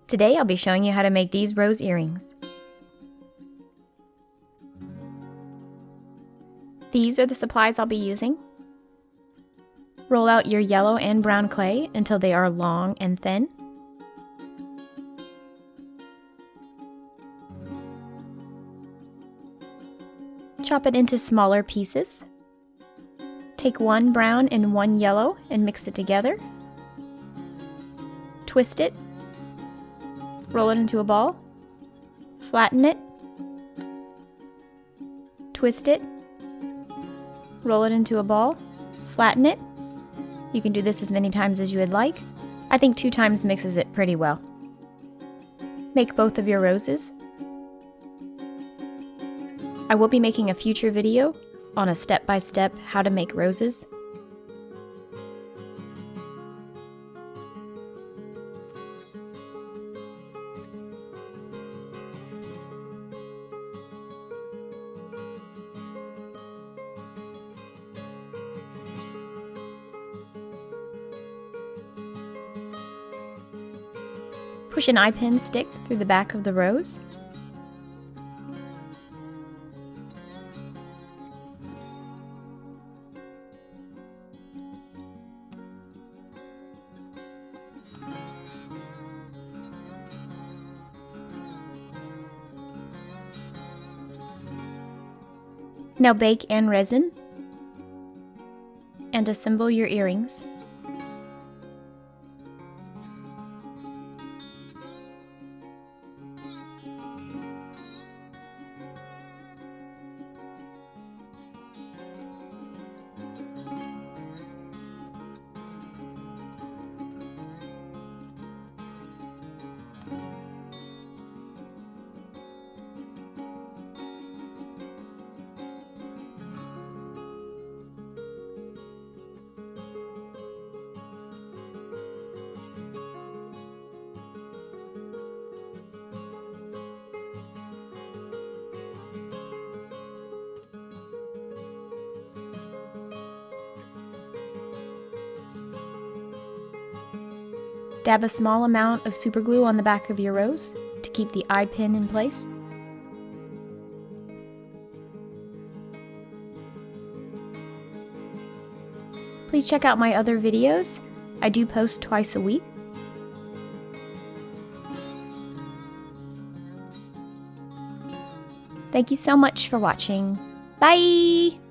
Today I'll be showing you how to make these rose earrings. These are the supplies I'll be using. Roll out your yellow and brown clay until they are long and thin. Chop it into smaller pieces. Take one brown and one yellow and mix it together. Twist it. Roll it into a ball. Flatten it. Twist it. Roll it into a ball. Flatten it. You can do this as many times as you would like. I think 2 times mixes it pretty well. Make both of your roses. I will be making a future video on a step-by-step how to make roses. Push an eye pin stick through the back of the rose. Now bake and resin and assemble your earrings. Dab a small amount of super glue on the back of your rose to keep the eye pin in place. Please check out my other videos. I do post twice a week. Thank you so much for watching. Bye!